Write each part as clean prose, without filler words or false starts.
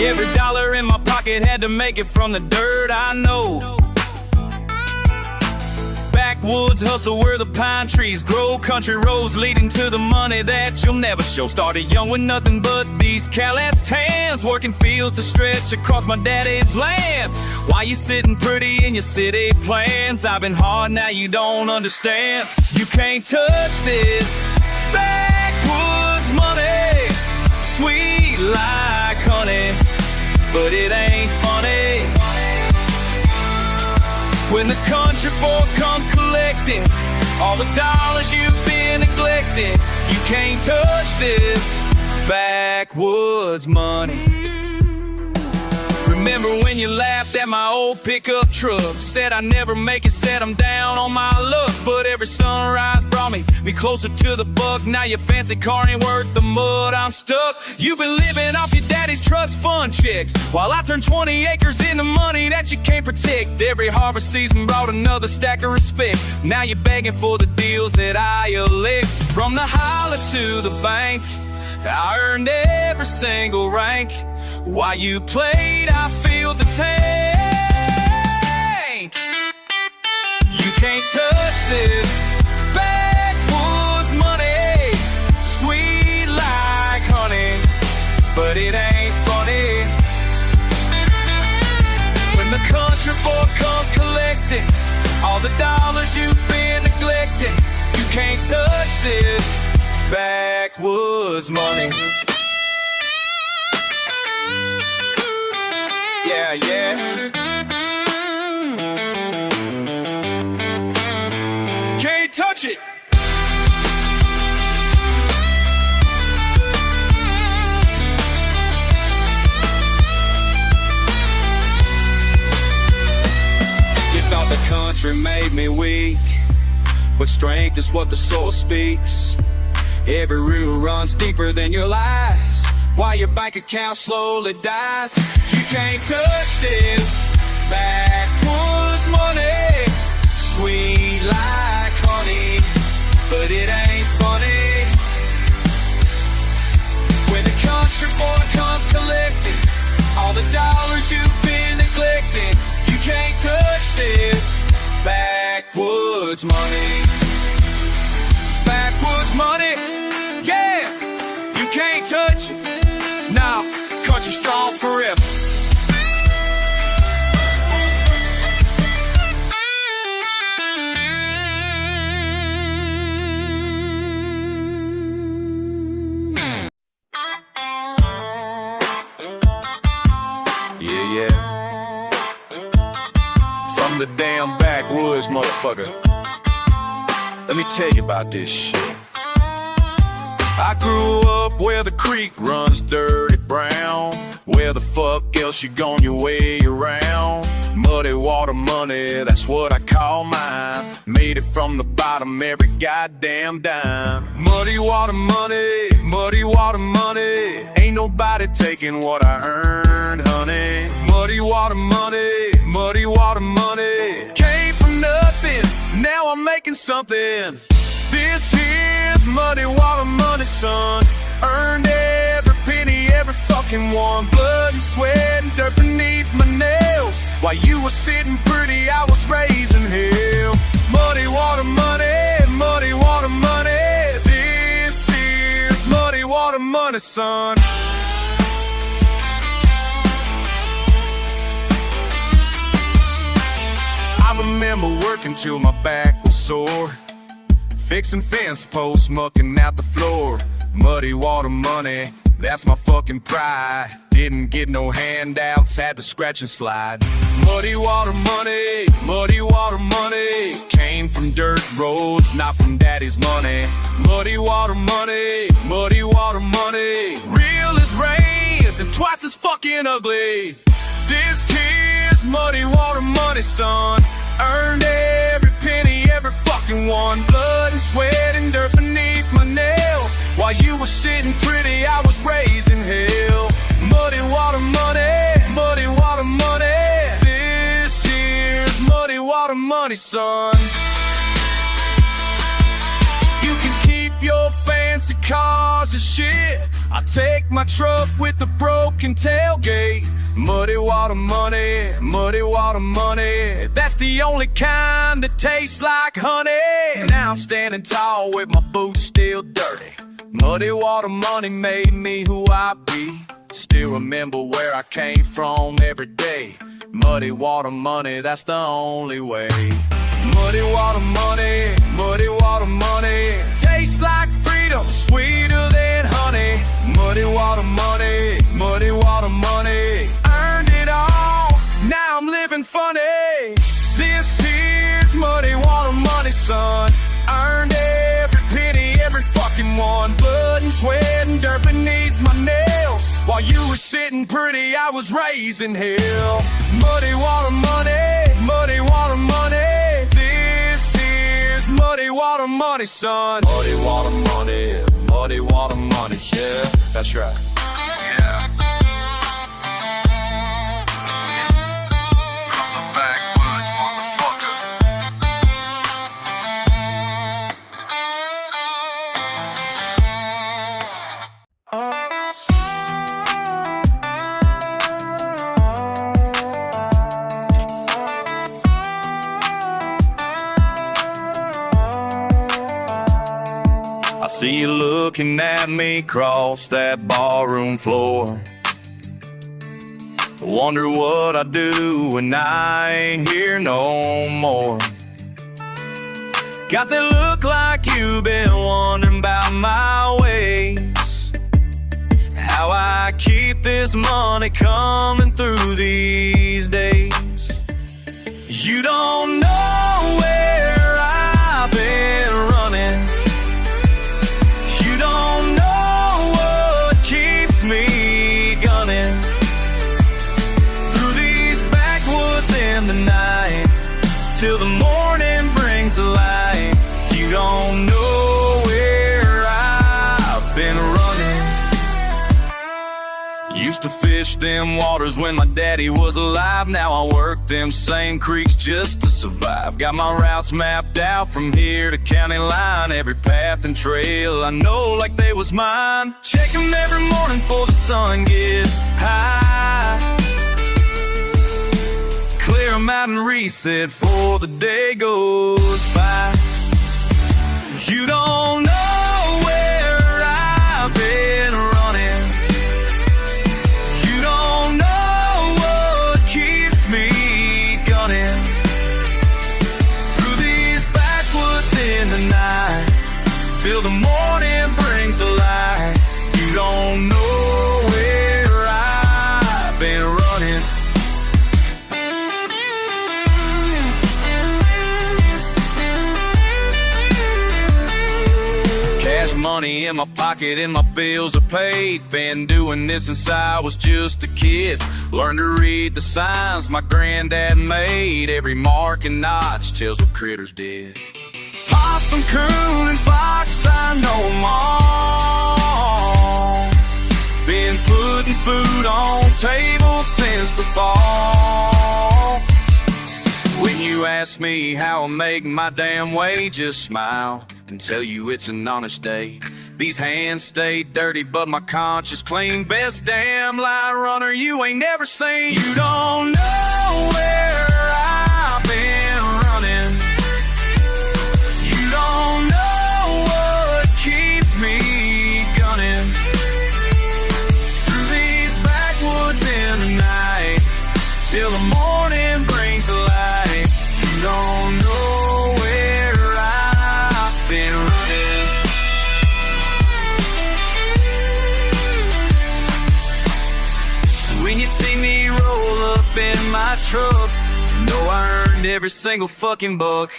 Every dollar in my pocket had to make it from the dirt, I know. Backwoods hustle where the pine trees grow, country roads leading to the money that you'll never show. Started young with nothing but these calloused hands, working fields to stretch across my daddy's land. Why you sitting pretty in your city plans? I've been hard, now you don't understand. You can't touch this backwoods money, sweet like honey, but it ain't funny when the country boy comes collecting all the dollars you've been neglecting. You can't touch this backwoods money. Remember when you laughed at my old pickup truck, said I never make it, said I'm down on my luck. But every sunrise brought me closer to the buck. Now your fancy car ain't worth the mud, I'm stuck. You've been living off your daddy's trust fund checks, while I turned 20 acres into money that you can't protect. Every harvest season brought another stack of respect. Now you're begging for the deals that I elect. From the holler to the bank, I earned every single rank. While you played, I filled the tank. You can't touch this backwoods money, sweet like honey, but it ain't funny when the country boy comes collecting all the dollars you've been neglecting. You can't touch this backwoods money. Yeah, yeah. Can't touch it. You thought the country made me weak, but strength is what the soul speaks. Every rule runs deeper than your lies, while your bank account slowly dies. You can't touch this backwoods money, sweet like honey, but it ain't funny when the country boy comes collecting all the dollars you've been neglecting. You can't touch this backwoods money. Backwoods money, yeah, you can't touch it. Now, country strong forever. Yeah, yeah. From the damn backwoods, motherfucker. Let me tell you about this shit. I grew up where the creek runs dirty brown. Where the fuck else you gone your way around? Muddy water money, that's what I call mine. Made it from the bottom every goddamn dime. Muddy water money, muddy water money. Ain't nobody taking what I earned, honey. Muddy water money, muddy water money. Came from nothing, now I'm making something. This here's muddy water money, son. Earned every penny, every fucking one. Blood and sweat and dirt beneath my nails. While you were sitting pretty, I was raising hell. Muddy water money, muddy water money. This here's muddy water money, son. I remember working till my back was sore, fixing fence posts, mucking out the floor. Muddy water money, that's my fucking pride. Didn't get no handouts, had to scratch and slide. Muddy water money, muddy water money. Came from dirt roads, not from daddy's money. Muddy water money, muddy water money. Real as rain, and twice as fucking ugly. This here's muddy water money, son. Earned every penny, every fucking one. Blood and sweat and dirt beneath my nails. While you were sitting pretty, I was raising hell. Muddy water money, muddy water money. This here's muddy water money, son. You can keep your fancy cars and shit. I take my truck with the broken tailgate. Muddy water money, muddy water money. That's the only kind that tastes like honey. Now I'm standing tall with my boots still dirty. Muddy water money made me who I be. Still remember where I came from every day. Muddy water money, that's the only way. Muddy water money, muddy water money. Tastes like freedom, sweeter than honey. Muddy water money, muddy water money. Earned it all, now I'm living funny. This here's muddy water money, son. Earned every penny, every fucking one. Blood and sweat and dirt beneath my nails. While you were sitting pretty, I was raising hell. Muddy water money, muddy water money. This here's muddy water money, son. Muddy water money, muddy water money, yeah, that's right. Yeah. From the backwoods, motherfucker. I see you looking at me cross that barroom floor. Wonder what I do when I ain't here no more. Got that look like you've been wondering about my ways. How I keep this money coming through these days. You don't know where I've been running. You don't know what keeps me gunning through these backwoods in the night till the morning brings the light. You don't know where I've been running. Used to fish them waters when my daddy was alive. Now I work them same creeks just to survive. Got my routes mapped out from here to county line. Every path and trail I know like they was mine. Check them every morning before the sun gets high. Clear them out and reset before the day goes by. You don't know where I've been running. You don't know what keeps me gunning through these backwoods in the night till the morning brings the light. You don't know where I've been running. Cash money in my pocket and my bills are paid. Been doing this since I was just a kid. Learned to read the signs my granddad made. Every mark and notch tells what critters did. Possum, coon, and fox I know them all. Been putting food on tables since the fall. When you ask me how I make my damn way, just smile and tell you it's an honest day. These hands stay dirty, but my conscience clean. Best damn line runner you ain't never seen. You don't know where I've been running. You don't know what keeps me gunning through these backwoods in the night till the morning brings the light. You don't know where I've been running. So when you see me roll up in my truck, you know I earned every single fucking buck.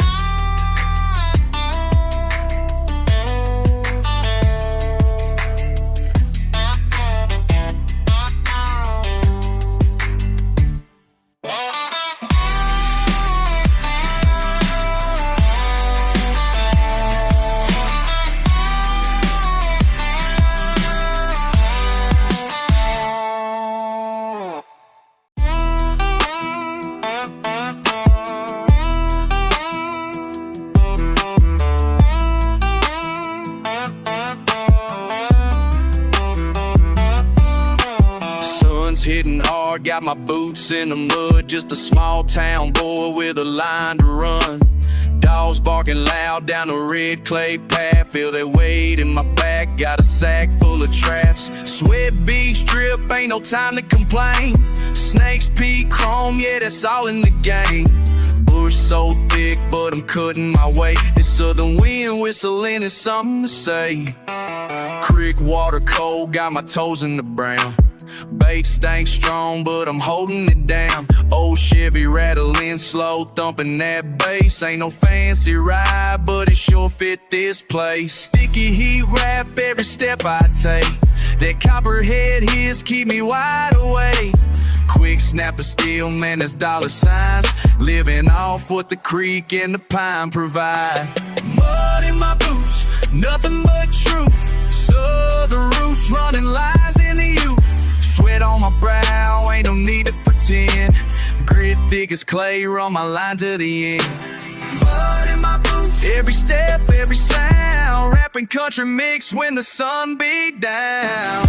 hitting hard, got my boots in the mud. Just a small town boy with a line to run. Dogs barking loud down the red clay path. Feel their weight in my back, got a sack full of traps. Sweat beach drip, ain't no time to complain. Snakes, peak, chrome, yeah, that's all in the game. Bush so thick, but I'm cutting my way. This southern wind whistling is something to say. Creek water cold, got my toes in the brown. Bait stank strong, but I'm holding it down. Old Chevy rattling slow, thumping that bass. Ain't no fancy ride, but it sure fit this place. Sticky heat wrap every step I take. That copperhead hiss keep me wide awake. Quick snap of steel, man, that's dollar signs. Living off what the creek and the pine provide. Mud in my boots, nothing but truth. Southern roots running lines in the youth. Sweat on my brow, ain't no need to pretend. Grit thick as clay, run my line to the end. Mud in my boots, every step, every sound. Rapping country mix when the sun beat down.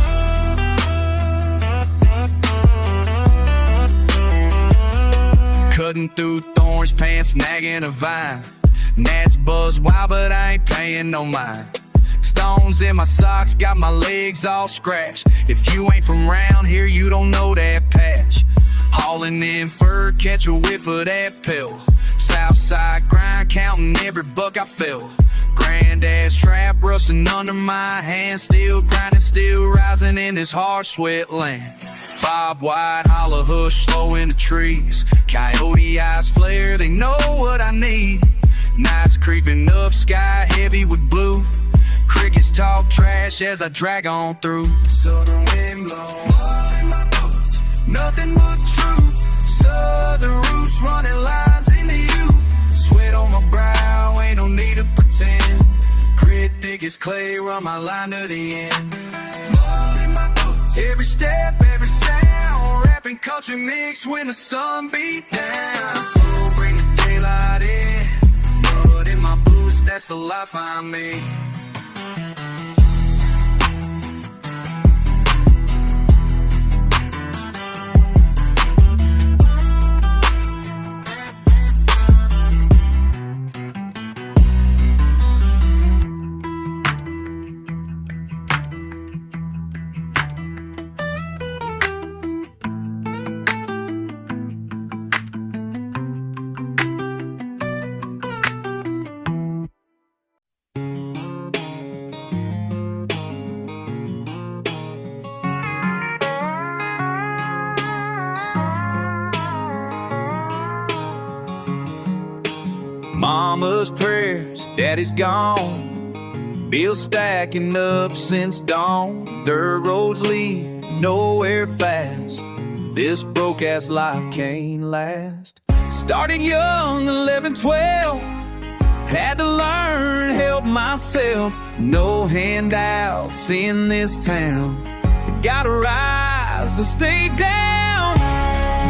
Cutting through thorns, pants snagging a vine. Gnats buzz wild, but I ain't paying no mind. Stones in my socks, got my legs all scratched. If you ain't from round here, you don't know that patch. Hauling in fur, catch a whiff of that pill. Southside grind, counting every buck I fill. Granddad's trap rusting under my hand. Still grinding, still rising in this hard sweat land. Bob White, holler hush, slow in the trees. Coyote eyes flare, they know what I need. Nights creeping up, sky heavy with blue. Crickets talk trash as I drag on through. Southern wind blow, mud in my boots, nothing but truth. Southern roots running lines in the youth. Sweat on my brow, ain't no need to pretend. Grit thick as clay, run my line to the end. Mud in my boots, every step, every sound. Rapping country mix when the sun beat down. Slow bring the daylight in. Mud in my boots, that's the life I'm in. Mama's prayers, daddy's gone. Bills stacking up since dawn. Dirt roads lead nowhere fast. This broke-ass life can't last. Started young, 11, 12. Had to learn, help myself. No handouts in this town. Gotta rise or stay down.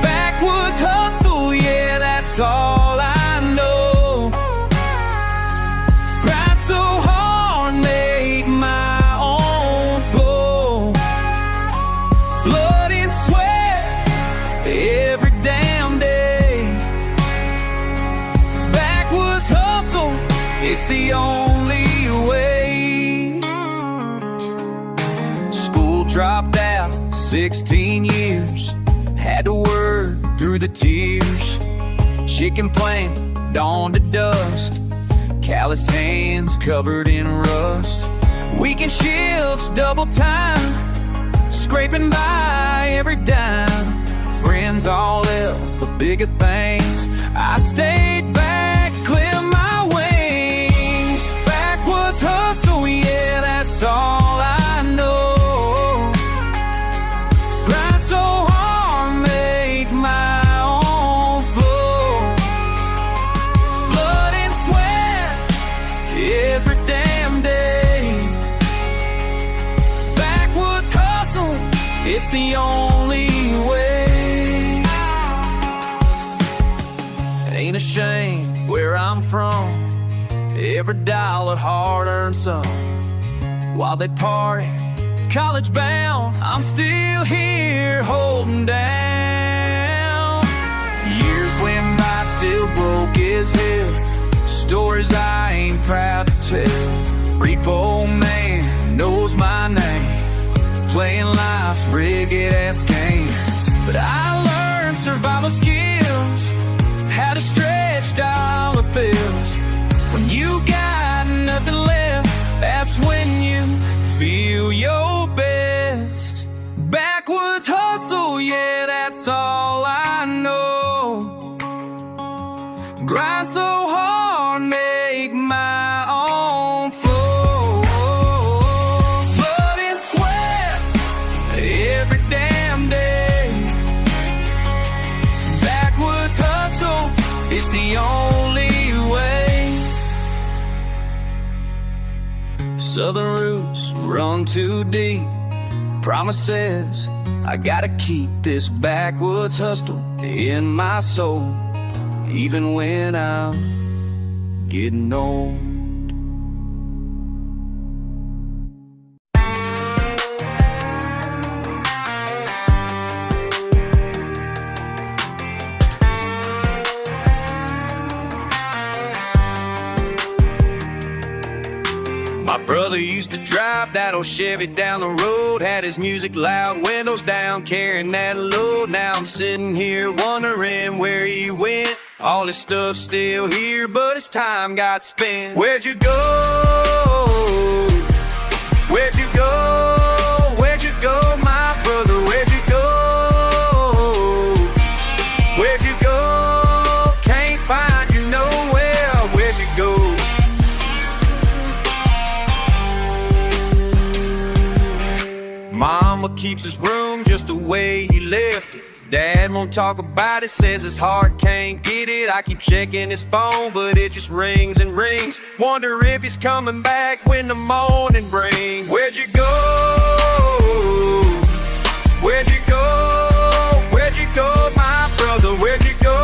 Backwoods hustle, yeah, that's all I know. Grind so hard, make my own flow. Blood and sweat every damn day. Backwoods hustle, it's the only way. School dropped out, 16 years. Had to work through the tears. Chicken plant, dawn to dust. Calloused hands covered in rust. Weekend shifts, double time. Scraping by every dime. Friends all left for bigger things. I stayed back, clear my wings. Backwoods hustle, yeah, that's all I know. Grind so hard, make my own flow. Blood and sweat every damn day. Backwoods hustle, it's the only way. Ain't a shame where I'm from. Every dollar hard-earned some. While they party, college bound, I'm still here holding down. Years went by, still broke as hell, stories I ain't proud to tell. Repo man knows my name, playing life's rigged ass game. But I learned survival skills, how to stretch dollar bills. When you got nothing left, that's when you feel your best. Backwoods hustle, yeah, that's all I know. Grind so hard, make my own flow. Blood and sweat every damn day. Backwoods hustle is the only way. Southern roots run too deep. Promises I gotta keep this backwoods hustle in my soul, even when I'm getting old. My brother used to drive that old Chevy down the road, had his music loud, windows down, carrying that load. Now I'm sitting here wondering where he went. All his stuff's still here, but his time got spent. Where'd you go? Where'd you go? Where'd you go, my brother? Where'd you go? Where'd you go? Can't find you nowhere. Where'd you go? Mama keeps his room just the way he left it. Dad won't talk about it, says his heart can't get it. I keep checking his phone, but it just rings and rings. Wonder if he's coming back when the morning brings. Where'd you go? Where'd you go? Where'd you go, my brother? Where'd you go?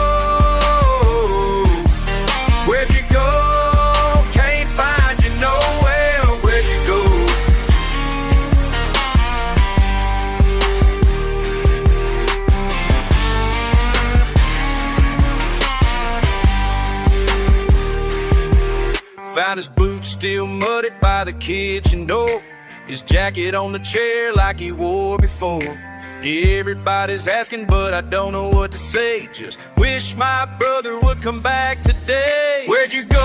Where'd you go? Can't find you nowhere. Where'd you go? Found his boots still mudded by the kitchen door, his jacket on the chair like he wore before. Everybody's asking, but I don't know what to say. Just wish my brother would come back today. Where'd you go?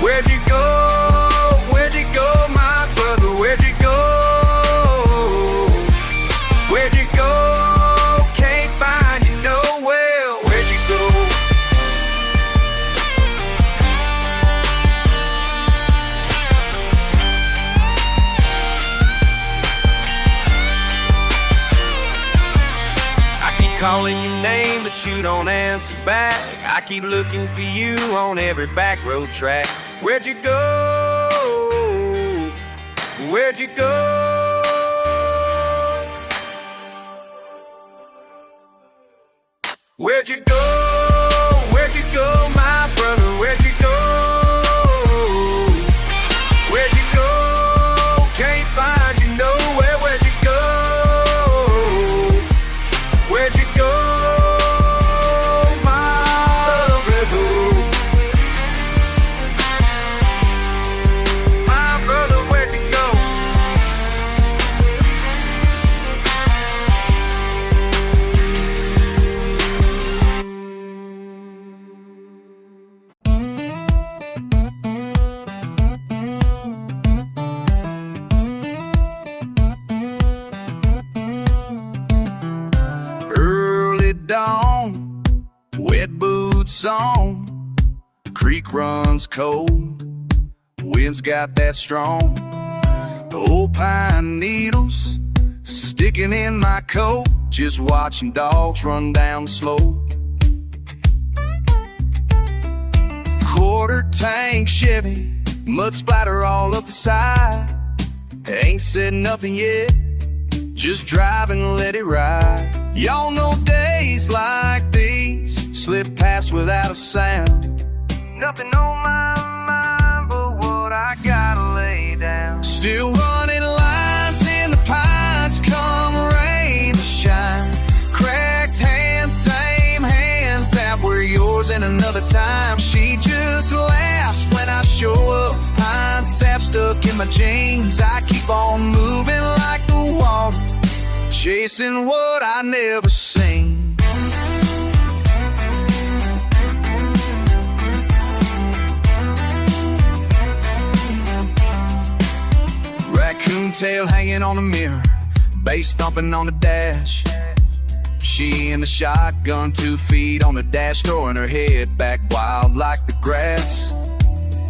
Where'd you go? Where'd you go, my brother? Where'd you go? Where'd you go? Can't find you nowhere. Where'd you go? Calling your name, but you don't answer back. I keep looking for you on every back road track. Where'd you go? Where'd you go? Where'd you go? Where'd you go, my brother? Where'd you go? Where'd you go? Can't find you nowhere. Where'd you go? Where'd you go, my brother? My brother, where'd you go? Dawn, wet boots on, creek runs cold, wind's got that strong. Old pine needles sticking in my coat, just watching dogs run down slow. Quarter tank Chevy, mud splatter all up the side. Ain't said nothing yet, just drive and let it ride. Y'all know days like these slip past without a sound. Nothing on my mind but what I gotta lay down. Still running lines in the pines, come rain or shine. Cracked hands, same hands that were yours in another time. She just laughs when I show up. Pine sap stuck in my jeans. I keep on moving like the water, chasing what I never seen. Raccoon tail hanging on the mirror, bass thumping on the dash. She in the shotgun, 2 feet on the dash, throwing her head back wild like the grass.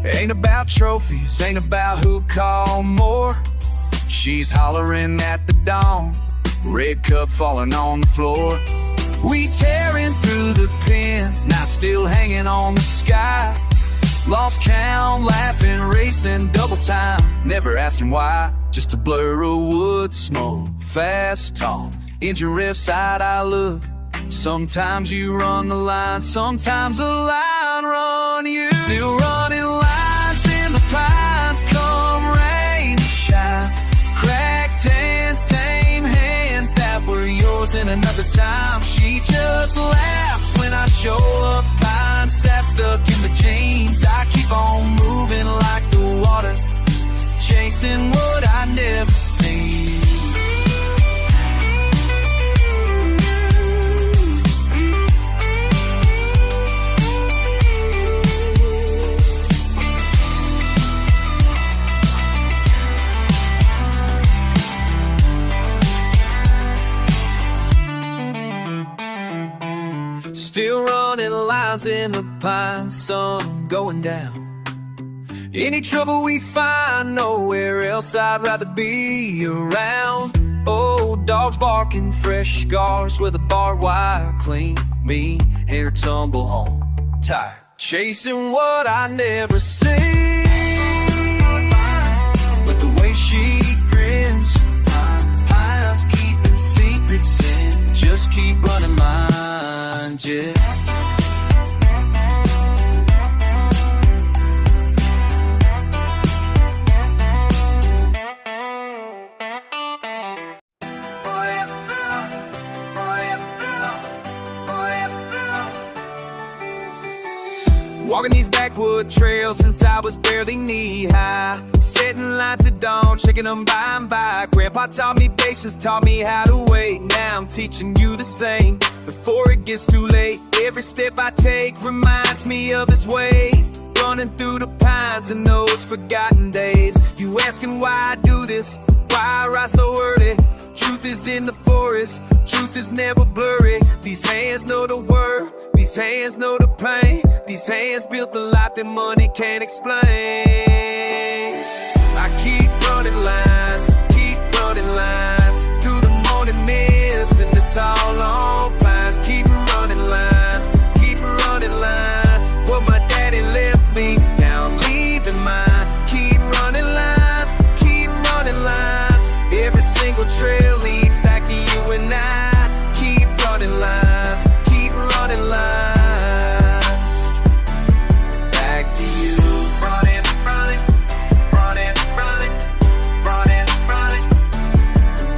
Ain't about trophies, ain't about who called more. She's hollering at the dawn, red cup falling on the floor. We tearing through the pen, now still hanging on the sky. Lost count, laughing, racing, double time, never asking why. Just a blur of wood smoke, fast talk, engine rev side I look. Sometimes you run the line, sometimes the line run you. Still running lines in the pines, come rain or shine. Cracked hands, same hands that were yours in another time. She just laughs when I show up. Pine sap stuck in the jeans. I keep on moving like the water, chasing what I never seen. Still running lines in the pines, sun going down. Any trouble we find, nowhere else I'd rather be around. Old dogs barking, fresh scars where the barbed wire clean me. Hair tumble home, tired, chasing what I never see. But the way she grins, pines keeping secrets in. Just keep running lines, yeah. Walking these backwood trails since I was barely knee-high. Setting lines at dawn, checking them by and by. Grandpa taught me patience, taught me how to wait. Now I'm teaching you the same, before it gets too late. Every step I take reminds me of his ways. Running through the pines in those forgotten days. You asking why I do this, why I rise so early. Truth is in the forest, truth is never blurry. These hands know the word, these hands know the pain. These hands built the life that money can't explain. I keep running lines, keep running lines, through the morning mist and the tall long pines. Keep running lines, keep running lines. What my daddy left me, now I'm leaving mine. Keep running lines, keep running lines. Every single trail leads back to you and I. Keep running lines, keep running lines. Back to you. Running, running, running, running, running, running.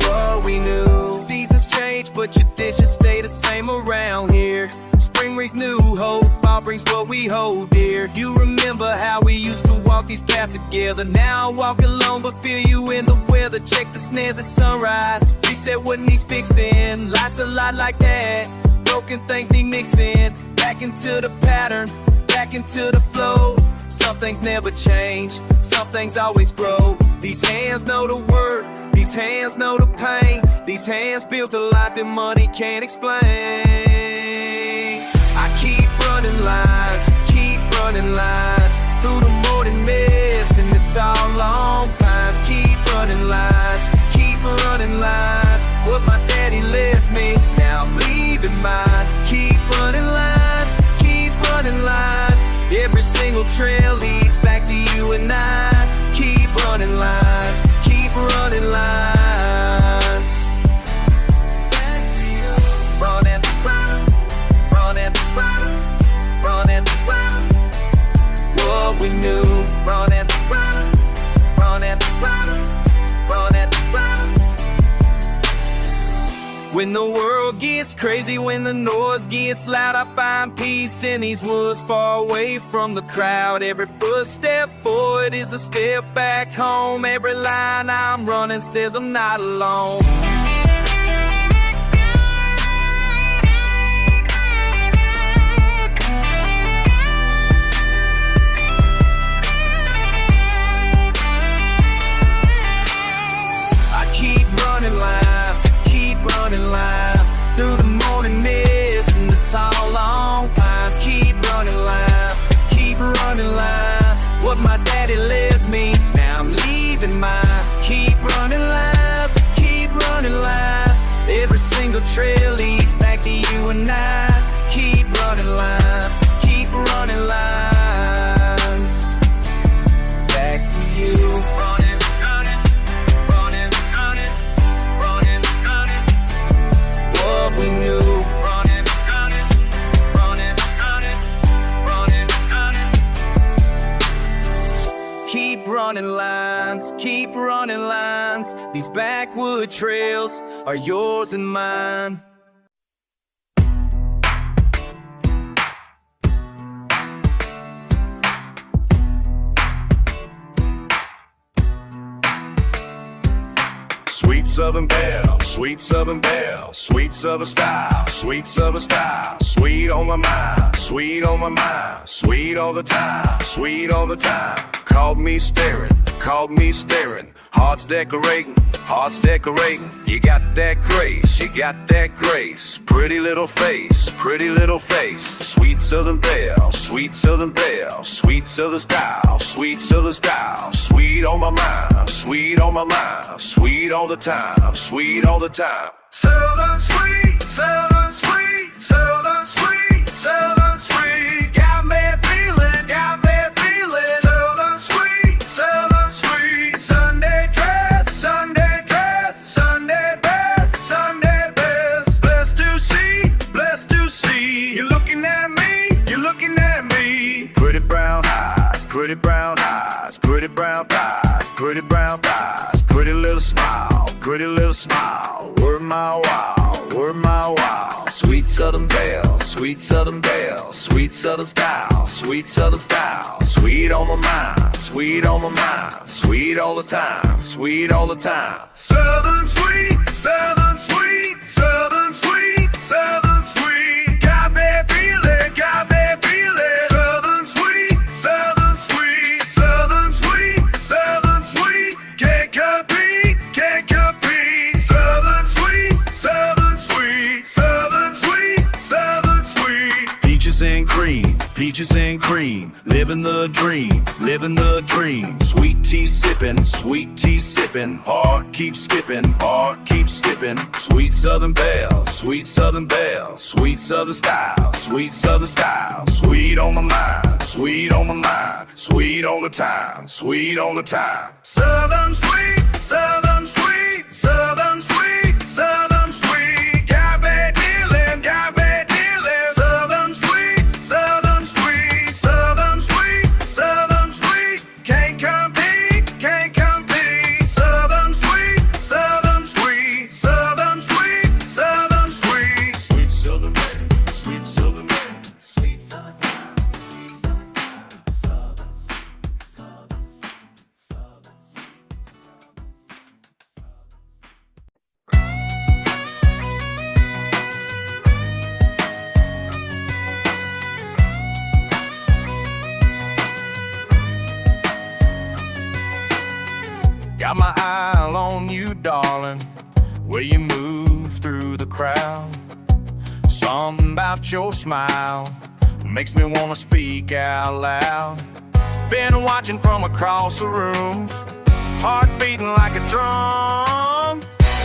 What we knew. Seasons change, but traditions stay the same around here. Spring brings new hope, fall brings what we hold dear. You remember how we used to walk these paths together. Now I walk alone but feel you in the weather. Check the snares at sunrise, reset what needs fixing. Life's a lot like that, broken things need mixing. Back into the pattern, back into the flow. Some things never change, some things always grow. These hands know the work, these hands know the pain. These hands built a life that money can't explain. I keep running lines, keep running lines, through the morning mist and the tall long pines. Keep running lines, keep running lines. What my daddy left me, now I'm leaving mine. Keep running lines, keep running lines. Every single trail leads back to you and I. Keep running lines, keep running lines. Running, running, running, running, running. What we knew. Running, running, running, running. When the world gets crazy, when the noise gets loud, I find peace in these woods far away from the crowd. Every footstep forward is a step back home. Every line I'm running says I'm not alone. Running lines through the morning mist and the tall long pines. Keep running lines, keep running lines. What my daddy left me, now I'm leaving mine. Keep running lines, keep running lines. Every single trail leads back to you and I. Keep running lines, keep running lines. Back to you. What we knew. Running, running, running, running, running, running. Keep running lines, keep running lines. These backwood trails are yours and mine. Sweet Southern belle, sweet Southern belle, sweet Southern style, sweet Southern style. Sweet on my mind, sweet on my mind, sweet all the time, sweet all the time. Called me staring, hearts decorating, hearts decorating. You got that grace, you got that grace. Pretty little face, pretty little face. Sweet Southern belle, sweet Southern belle, sweet Southern style, sweet Southern style. Sweet on my mind, sweet on my mind, sweet all the time, sweet all the time. Southern sweet, Southern sweet, Southern sweet, Southern sweet. Got me feeling, got me feeling. Southern sweet, Southern sweet. Sunday dress, Sunday dress, Sunday best, Sunday best. Blessed to see, blessed to see. You're looking at me, you're looking at me. Pretty brown eyes, pretty brown eyes, pretty brown thighs, pretty brown thighs. Pretty little smile, pretty little smile. Word my wow, word my wow. Sweet Southern belle, sweet Southern belle, sweet Southern style, sweet Southern style. Sweet on my mind, sweet on my mind, sweet all the time, sweet all the time. Southern sweet, Southern sweet, Southern sweet, Southern sweet. Got me feeling, got me feeling. Southern sweet, Southern sweet, Southern sweet, Southern sweet. Can't compete, can't compete. Southern sweet, Southern sweet, Southern sweet, Southern sweet. Peaches and cream, peaches and cream. Living the dream, living the dream. Sweet tea sipping, sweet tea sipping. Heart keeps skipping, heart keeps skipping. Sweet Southern belle, sweet Southern belle, sweet Southern style, sweet Southern style. Sweet on my mind, sweet on my mind, sweet all the time, sweet all the time. Southern sweet, Southern sweet, Southern sweet, Southern sweet. Got me dealing, got me dealing. Southern sweet, Southern sweet, Southern sweet, Southern sweet. Can't compete, can't compete. Southern sweet, Southern sweet, Southern sweet, Southern sweet. Sweet Southern man, sweet Southern man, sweet Southern style, sweet Southern style, Southern sweet, Southern sweet, Southern sweet. Got my eye on you, darling, where you move through the crowd. Something about your smile makes me wanna speak out loud. Been watching from across the room, heart beating like a drum.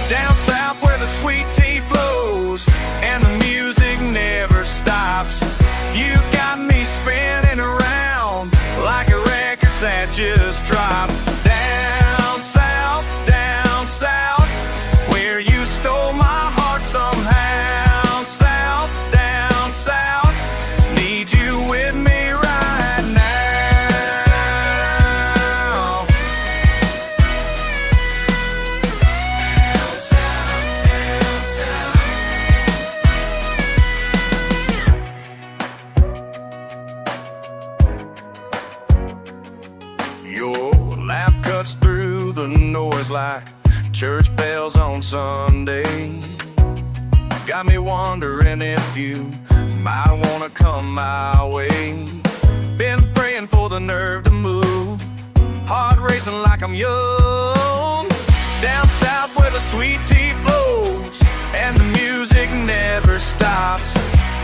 Down south where the sweet tea flows and the music never stops. You got me spinning around like a record that just dropped. Down south, where you stole my heart somehow. Down south, need you with me right now. miles on Sunday. Got me wondering if you might wanna come my way. Been praying for the nerve to move, heart racing like I'm young. Down south where the sweet tea flows and the music never stops.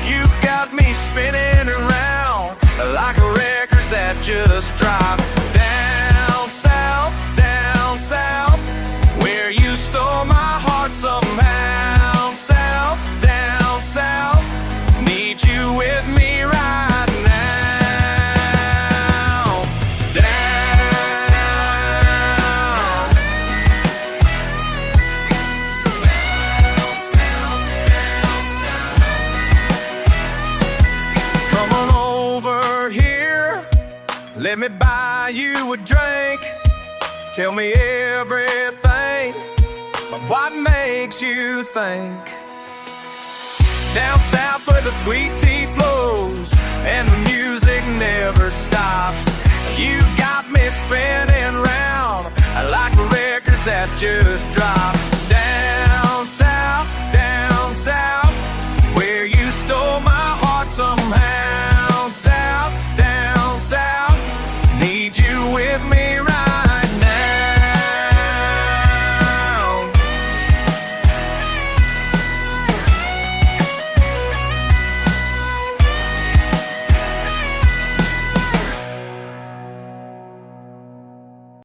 You got me spinning around like records that just dropped. Down south, where you stole my heart somehow. Down south, need you with me right now. Come on over here, let me buy you a drink. Tell me everything, but what makes you think? Down south where the sweet tea flows and the music never stops. You got me spinning round like records that just dropped.